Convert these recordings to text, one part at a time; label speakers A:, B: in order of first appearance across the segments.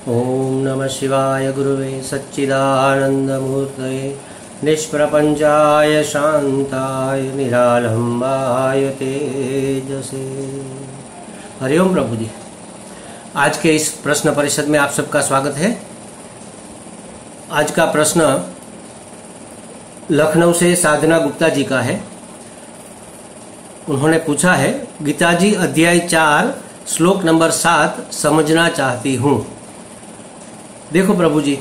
A: ओम नमः शिवाय गुरुवे सच्चिदानंदमूर्तये निष्प्रपंचाय शांताय निरालंबाय तेजसे। हरिओम प्रभु जी। आज के इस प्रश्न परिषद में आप सबका स्वागत है। आज का प्रश्न लखनऊ से साधना गुप्ता जी का है। उन्होंने पूछा है, गीता जी अध्याय 4 श्लोक नंबर 7 समझना चाहती हूँ। देखो प्रभु जी,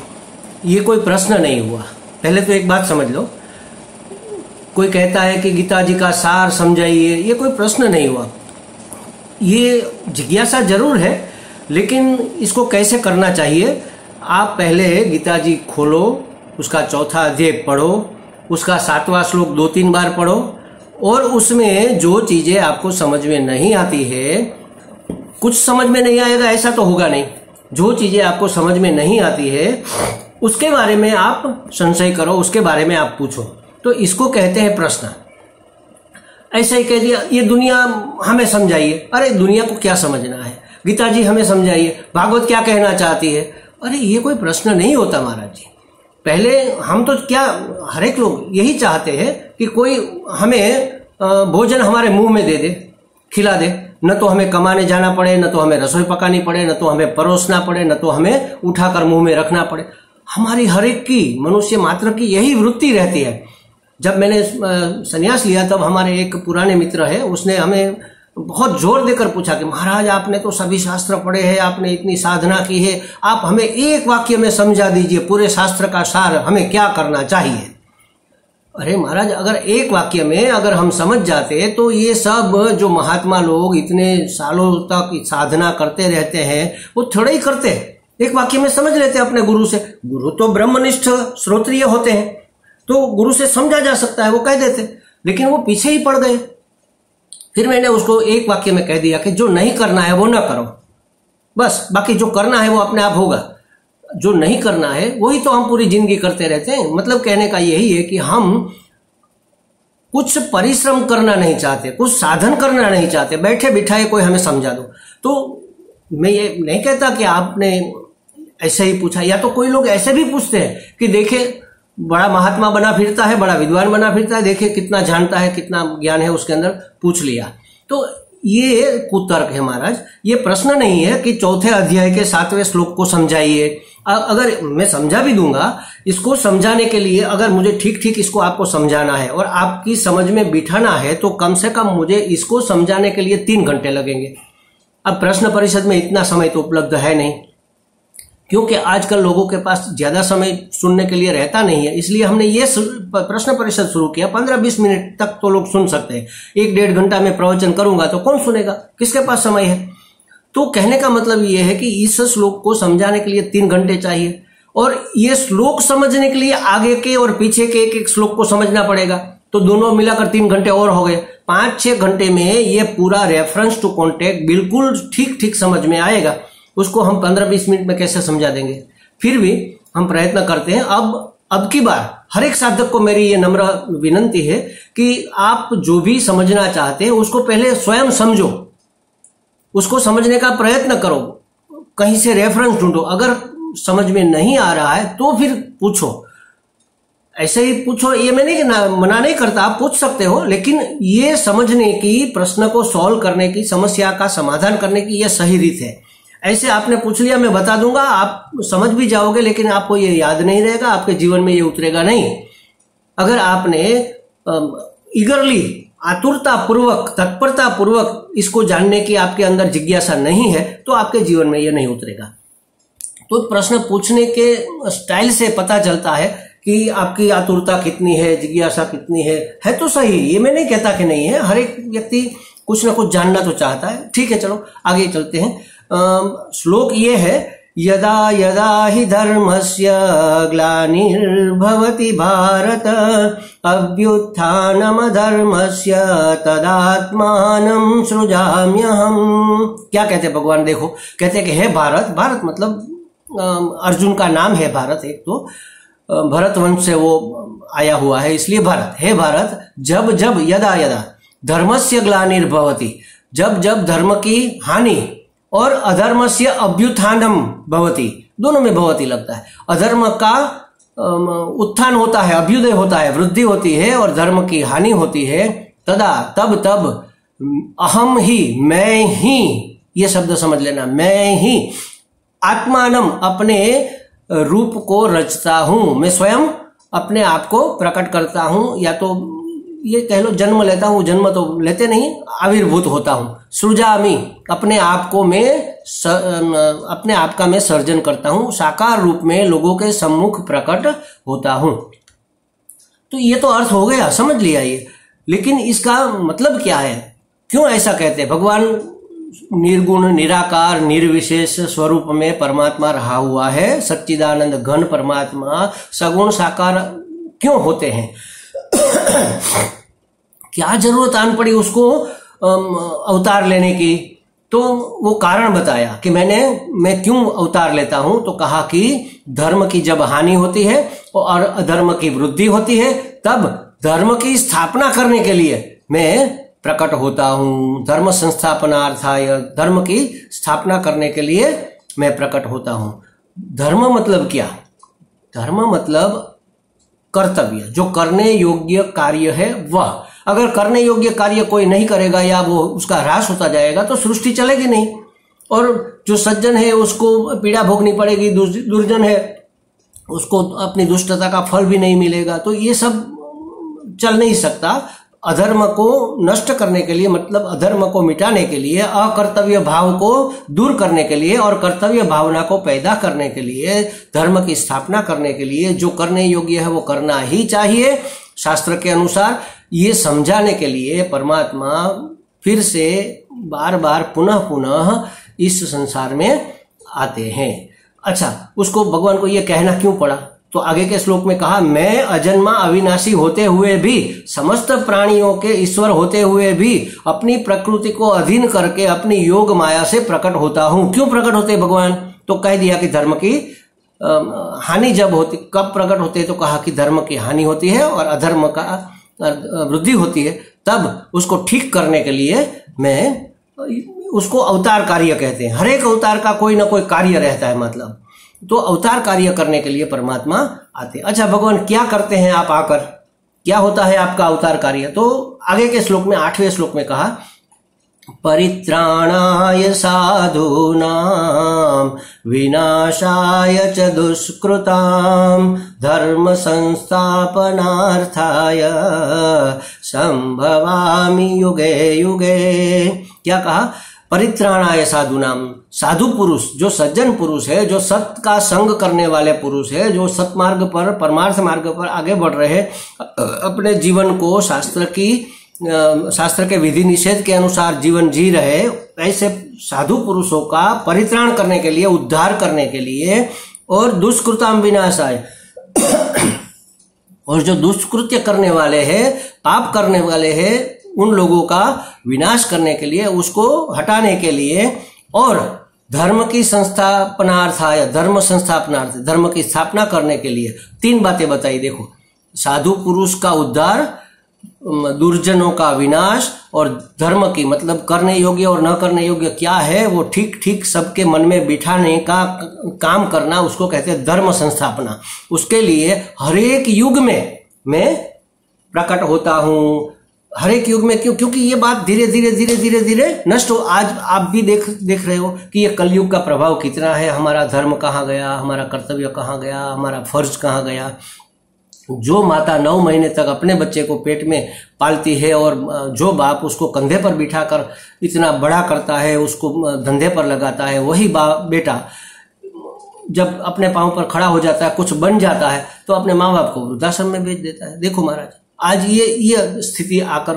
A: ये कोई प्रश्न नहीं हुआ। पहले तो एक बात समझ लो, कोई कहता है कि गीता जी का सार समझाइए, ये कोई प्रश्न नहीं हुआ। ये जिज्ञासा जरूर है, लेकिन इसको कैसे करना चाहिए। आप पहले गीता जी खोलो, उसका 4था अध्याय पढ़ो, उसका 7वां श्लोक 2-3 बार पढ़ो, और उसमें जो चीजें आपको समझ में नहीं आती है, कुछ समझ में नहीं आएगा ऐसा तो होगा नहीं, जो चीजें आपको समझ में नहीं आती है उसके बारे में आप संशय करो, उसके बारे में आप पूछो। तो इसको कहते हैं प्रश्न। ऐसा ही कह दिया, ये दुनिया हमें समझाइए। अरे दुनिया को क्या समझना है, गीता जी हमें समझाइए, भागवत क्या कहना चाहती है। अरे ये कोई प्रश्न नहीं होता महाराज जी। पहले हम तो क्या, हर एक लोग यही चाहते हैं कि कोई हमें भोजन हमारे मुंह में दे दे, खिला दे। न तो हमें कमाने जाना पड़े, न तो हमें रसोई पकानी पड़े, न तो हमें परोसना पड़े, न तो हमें उठाकर मुंह में रखना पड़े। हमारी हर एक की, मनुष्य मात्र की यही वृत्ति रहती है। जब मैंने संन्यास लिया तब हमारे एक पुराने मित्र है, उसने हमें बहुत जोर देकर पूछा कि महाराज आपने तो सभी शास्त्र पढ़े हैं, आपने इतनी साधना की है, आप हमें एक वाक्य में समझा दीजिए पूरे शास्त्र का सार, हमें क्या करना चाहिए। अरे महाराज, अगर एक वाक्य में अगर हम समझ जाते तो ये सब जो महात्मा लोग इतने सालों तक साधना करते रहते हैं वो थोड़े ही करते हैं, एक वाक्य में समझ लेते हैं अपने गुरु से। गुरु तो ब्रह्मनिष्ठ श्रोत्रिय होते हैं, तो गुरु से समझा जा सकता है, वो कह देते, लेकिन वो पीछे ही पड़ गए। फिर मैंने उसको एक वाक्य में कह दिया कि जो नहीं करना है वो ना करो, बस, बाकी जो करना है वो अपने आप होगा। जो नहीं करना है वही तो हम पूरी जिंदगी करते रहते हैं। मतलब कहने का यही है कि हम कुछ परिश्रम करना नहीं चाहते, कुछ साधन करना नहीं चाहते, बैठे बिठाए कोई हमें समझा दो। तो मैं ये नहीं कहता कि आपने ऐसे ही पूछा, या तो कोई लोग ऐसे भी पूछते हैं कि देखे बड़ा महात्मा बना फिरता है, बड़ा विद्वान बना फिरता है, देखे कितना जानता है, कितना ज्ञान है उसके अंदर, पूछ लिया। तो ये कुतर्क है महाराज। ये प्रश्न नहीं है कि 4थे अध्याय के 7वें श्लोक को समझाइए। अगर मैं समझा भी दूंगा, इसको समझाने के लिए अगर मुझे ठीक ठीक इसको आपको समझाना है और आपकी समझ में बिठाना है तो कम से कम मुझे इसको समझाने के लिए 3 घंटे लगेंगे। अब प्रश्न परिषद में इतना समय तो उपलब्ध है नहीं, क्योंकि आजकल लोगों के पास ज्यादा समय सुनने के लिए रहता नहीं है। इसलिए हमने ये प्रश्न परिषद शुरू किया। 15-20 मिनट तक तो लोग सुन सकते हैं। 1-1.5 घंटा में प्रवचन करूंगा तो कौन सुनेगा, किसके पास समय है। तो कहने का मतलब ये है कि इस श्लोक को समझाने के लिए 3 घंटे चाहिए, और ये श्लोक समझने के लिए आगे के और पीछे के एक श्लोक को समझना पड़ेगा। तो दोनों मिलाकर 3 घंटे और हो गए। 5-6 घंटे में ये पूरा रेफरेंस टू कॉन्टेक्ट बिल्कुल ठीक ठीक समझ में आएगा। उसको हम 15-20 मिनट में कैसे समझा देंगे। फिर भी हम प्रयत्न करते हैं। अब की बार हर एक साधक को मेरी ये नम्र विनंती है कि आप जो भी समझना चाहते हैं उसको पहले स्वयं समझो, उसको समझने का प्रयत्न करो, कहीं से रेफरेंस ढूंढो। अगर समझ में नहीं आ रहा है तो फिर पूछो, ऐसे ही पूछो। ये मैंने मना नहीं करता, आप पूछ सकते हो, लेकिन ये समझने की, प्रश्न को सॉल्व करने की, समस्या का समाधान करने की यह सही रीत है। ऐसे आपने पूछ लिया, मैं बता दूंगा, आप समझ भी जाओगे, लेकिन आपको ये याद नहीं रहेगा, आपके जीवन में ये उतरेगा नहीं। अगर आपने ईगरली, आतुरता पूर्वक, तत्परता पूर्वक इसको जानने की आपके अंदर जिज्ञासा नहीं है तो आपके जीवन में ये नहीं उतरेगा। तो प्रश्न पूछने के स्टाइल से पता चलता है कि आपकी आतुरता कितनी है, जिज्ञासा कितनी है तो सही। ये मैं नहीं कहता कि नहीं है, हर एक व्यक्ति कुछ ना कुछ जानना तो चाहता है। ठीक है, चलो आगे चलते हैं। श्लोक ये है, यदा यदा हि धर्मस्य ग्लानिर्भवति भारत अभ्युत्थानमधर्मस्य तदात्मानं सृजाम्यहम्। क्या कहते हैं भगवान, देखो कहते हैं कि हे भारत, भारत मतलब अर्जुन का नाम है भारत, एक तो भरत वंश से वो आया हुआ है, इसलिए भारत। हे भारत, जब जब यदा यदा धर्मस्य ग्लानिर्भवति, जब जब धर्म की हानि और अधर्मस्य अभ्युत्थानम भवति, दोनों में भवति लगता है। अधर्म का उत्थान होता है, अभ्युदय होता है, वृद्धि होती है, और धर्म की हानि होती है। तदा तब अहम ही, मैं ही, ये शब्द समझ लेना, मैं ही आत्मानम, अपने रूप को रचता हूं। मैं स्वयं अपने आप को प्रकट करता हूं, या तो ये कह लो जन्म लेता हूं, जन्म तो लेते नहीं, आविर्भूत होता हूं। सृजामि, अपने आप को मैं अपने आप का मैं सर्जन करता हूं, साकार रूप में लोगों के सम्मुख प्रकट होता हूं। तो ये तो अर्थ हो गया, समझ लिया ये। लेकिन इसका मतलब क्या है, क्यों ऐसा कहते हैं? भगवान निर्गुण, निराकार, निर्विशेष स्वरूप में परमात्मा रहा हुआ है, सच्चिदानंद घन परमात्मा सगुण साकार क्यों होते हैं? क्या जरूरत आन पड़ी उसको अवतार लेने की? तो वो कारण बताया कि मैं क्यों अवतार लेता हूं। तो कहा कि धर्म की जब हानि होती है और अधर्म की वृद्धि होती है, तब धर्म की स्थापना करने के लिए मैं प्रकट होता हूं। धर्म संस्थापनार्थाय, धर्म की स्थापना करने के लिए मैं प्रकट होता हूं। धर्म मतलब क्या? धर्म मतलब कर्तव्य, जो करने योग्य कार्य है वह। अगर करने योग्य कार्य कोई नहीं करेगा या वो उसका ह्रास होता जाएगा तो सृष्टि चलेगी नहीं, और जो सज्जन है उसको पीड़ा भोगनी पड़ेगी, दुर्जन है उसको अपनी दुष्टता का फल भी नहीं मिलेगा। तो ये सब चल नहीं सकता। अधर्म को नष्ट करने के लिए, मतलब अधर्म को मिटाने के लिए, अकर्तव्य भाव को दूर करने के लिए और कर्तव्य भावना को पैदा करने के लिए, धर्म की स्थापना करने के लिए जो करने योग्य है वो करना ही चाहिए शास्त्र के अनुसार, ये समझाने के लिए परमात्मा फिर से बार बार पुनः पुनः इस संसार में आते हैं। अच्छा, उसको भगवान को ये कहना क्यों पड़ा? तो आगे के श्लोक में कहा, मैं अजन्मा अविनाशी होते हुए भी, समस्त प्राणियों के ईश्वर होते हुए भी, अपनी प्रकृति को अधीन करके अपनी योग माया से प्रकट होता हूं। क्यों प्रकट होते भगवान? तो कह दिया कि धर्म की हानि जब होती, कब प्रकट होते? तो कहा कि धर्म की हानि होती है और अधर्म का वृद्धि होती है, तब उसको ठीक करने के लिए मैं, उसको अवतार कार्य कहते हैं। हर एक अवतार का कोई ना कोई कार्य रहता है, मतलब तो अवतार कार्य करने के लिए परमात्मा आते हैं। अच्छा, भगवान क्या करते हैं आप आकर? क्या होता है आपका अवतार कार्य? तो आगे के श्लोक में, 8वें श्लोक में कहा, परित्राणाय साधूनां विनाशाय च दुष्कृतां धर्म संस्थापनार्थाय संभवामि युगे युगे। क्या कहा? परित्राणाय साधूनाम, साधु पुरुष, जो सज्जन पुरुष है, जो सत्य का संग करने वाले पुरुष है, जो सत्मार्ग पर, परमार्थ मार्ग पर आगे बढ़ रहे, अपने जीवन को शास्त्र के विधि निषेध के अनुसार जीवन जी रहे, ऐसे साधु पुरुषों का परित्राण करने के लिए, उद्धार करने के लिए, और दुष्कृताम विनाशाय, और जो दुष्कृत्य करने वाले हैं, पाप करने वाले हैं, उन लोगों का विनाश करने के लिए, उसको हटाने के लिए, और धर्म की संस्थापनार्थाय, धर्म संस्थापनार्थ, धर्म की स्थापना करने के लिए 3 बातें बताई। देखो, साधु पुरुष का उद्धार, दुर्जनों का विनाश, और धर्म की, मतलब करने योग्य और न करने योग्य क्या है वो ठीक ठीक सबके मन में बिठाने का काम करना, उसको कहते हैं धर्म संस्थापना। उसके लिए हर एक युग में मैं प्रकट होता हूं, हर एक युग में। क्यों? क्योंकि ये बात धीरे धीरे नष्ट हो। आज आप भी देख रहे हो कि ये कलयुग का प्रभाव कितना है। हमारा धर्म कहाँ गया, हमारा कर्तव्य कहाँ गया, हमारा फर्ज कहाँ गया। जो माता 9 महीने तक अपने बच्चे को पेट में पालती है, और जो बाप उसको कंधे पर बिठाकर इतना बड़ा करता है, उसको धंधे पर लगाता है, वही बेटा जब अपने पांव पर खड़ा हो जाता है, कुछ बन जाता है, तो अपने माँ बाप को वृद्धाश्रम में भेज देता है। देखो महाराज, आज ये स्थिति आकर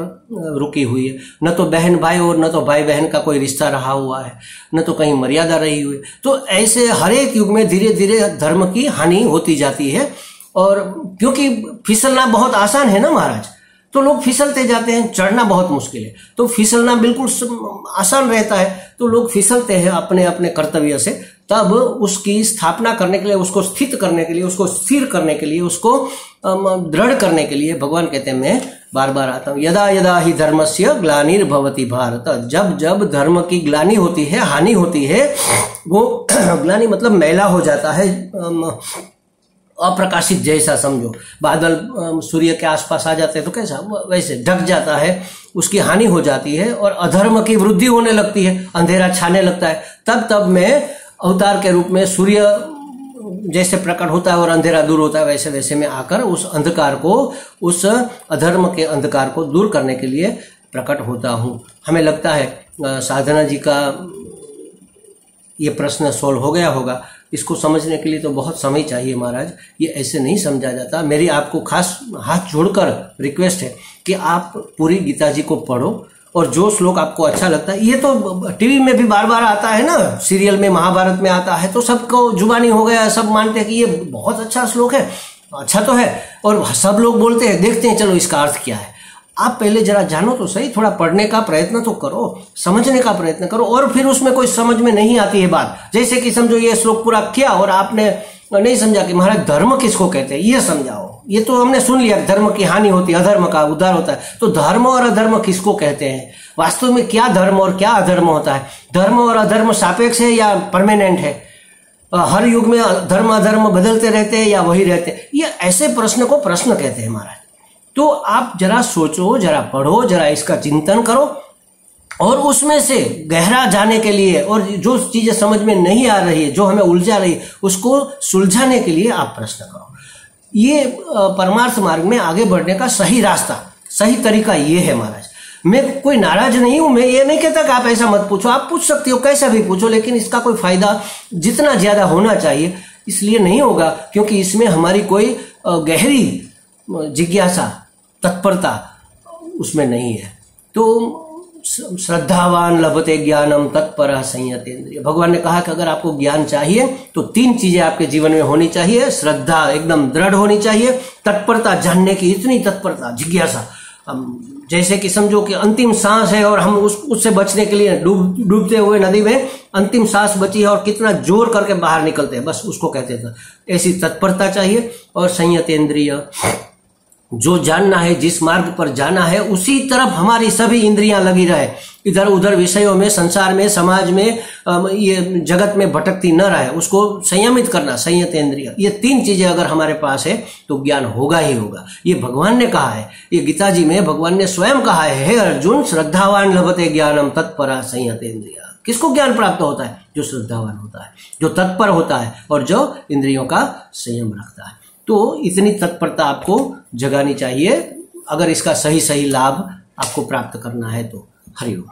A: रुकी हुई है। न तो बहन भाई और न तो भाई बहन का कोई रिश्ता रहा हुआ है, न तो कहीं मर्यादा रही हुई। तो ऐसे हर एक युग में धीरे धीरे धर्म की हानि होती जाती है। और क्योंकि फिसलना बहुत आसान है ना महाराज, तो लोग फिसलते जाते हैं, चढ़ना बहुत मुश्किल है। तो फिसलना बिल्कुल आसान रहता है, तो लोग फिसलते हैं अपने अपने कर्तव्य से। तब उसकी स्थापना करने के लिए, उसको स्थित करने के लिए, उसको स्थिर करने के लिए, उसको दृढ़ करने के लिए भगवान कहते हैं मैं बार बार आता हूं। यदा यदा ही धर्मस्य ग्लानिर्भवति भारत, जब जब धर्म की ग्लानि होती है, हानि होती है, वो ग्लानि मतलब मैला हो जाता है, अप्रकाशित जैसा समझो, बादल सूर्य के आसपास आ जाते हैं तो कैसा वैसे ढक जाता है, उसकी हानि हो जाती है और अधर्म की वृद्धि होने लगती है, अंधेरा छाने लगता है। तब मैं अवतार के रूप में सूर्य जैसे प्रकट होता है और अंधेरा दूर होता है, वैसे वैसे मैं आकर उस अंधकार को, उस अधर्म के अंधकार को दूर करने के लिए प्रकट होता हूं। हमें लगता है साधना जी का ये प्रश्न सोल्व हो गया होगा। इसको समझने के लिए तो बहुत समय चाहिए महाराज, ये ऐसे नहीं समझा जाता। मेरी आपको खास हाथ जोड़कर रिक्वेस्ट है कि आप पूरी गीता जी को पढ़ो और जो श्लोक आपको अच्छा लगता है, ये तो टीवी में भी बार बार आता है ना, सीरियल में, महाभारत में आता है, तो सबको जुबानी हो गया, सब मानते हैं कि ये बहुत अच्छा श्लोक है, अच्छा तो है, और सब लोग बोलते हैं, देखते हैं चलो इसका अर्थ क्या है। आप पहले जरा जानो तो सही, थोड़ा पढ़ने का प्रयत्न तो करो, समझने का प्रयत्न करो, और फिर उसमें कोई समझ में नहीं आती है बात, जैसे कि समझो ये श्लोक पूरा किया और आपने नहीं समझा कि महाराज धर्म किसको कहते हैं, ये समझाओ। ये तो हमने सुन लिया धर्म की हानि होती है, अधर्म का उद्धार होता है, तो धर्म और अधर्म किसको कहते हैं, वास्तव में क्या धर्म और क्या अधर्म होता है? धर्म और अधर्म सापेक्ष है या परमानेंट है? हर युग में धर्म अधर्म बदलते रहते हैं या वही रहते हैं? ये ऐसे प्रश्न को प्रश्न कहते हैं महाराज। तो आप जरा सोचो, जरा पढ़ो, जरा इसका चिंतन करो, और उसमें से गहरा जाने के लिए, और जो चीजें समझ में नहीं आ रही है, जो हमें उलझा रही है, उसको सुलझाने के लिए आप प्रश्न करो। ये परमार्थ मार्ग में आगे बढ़ने का सही रास्ता, सही तरीका ये है महाराज। मैं कोई नाराज नहीं हूं, मैं ये नहीं कहता कि आप ऐसा मत पूछो, आप पूछ सकते हो, कैसा भी पूछो, लेकिन इसका कोई फायदा जितना ज्यादा होना चाहिए इसलिए नहीं होगा क्योंकि इसमें हमारी कोई गहरी जिज्ञासा, तत्परता उसमें नहीं है। तो श्रद्धावान लभते ज्ञानम तत्पर संयतेन्द्रिय। भगवान ने कहा कि अगर आपको ज्ञान चाहिए तो 3 चीजें आपके जीवन में होनी चाहिए। श्रद्धा एकदम दृढ़ होनी चाहिए, तत्परता, जानने की इतनी तत्परता, जिज्ञासा, जैसे कि समझो कि अंतिम सांस है और हम उससे बचने के लिए डूबते हुए नदी में अंतिम सांस बची है और कितना जोर करके बाहर निकलते हैं, बस उसको कहते थे। ऐसी तत्परता चाहिए। और संयतेन्द्रिय, जो जानना है, जिस मार्ग पर जाना है उसी तरफ हमारी सभी इंद्रियां लगी रहे, इधर उधर विषयों में, संसार में, समाज में, ये जगत में भटकती न रहे, उसको संयमित करना, संयतेन्द्रिय। ये 3 चीजें अगर हमारे पास है तो ज्ञान होगा ही होगा। ये भगवान ने कहा है, ये गीता जी में भगवान ने स्वयं कहा है, हे अर्जुन श्रद्धावान लभते ज्ञानम तत्परा संयतेन्द्रिय। किसको ज्ञान प्राप्त होता है? जो श्रद्धावान होता है, जो तत्पर होता है और जो इंद्रियों का संयम रखता है। तो इतनी तत्परता आपको जगानी चाहिए अगर इसका सही सही लाभ आपको प्राप्त करना है तो। हरि ओम।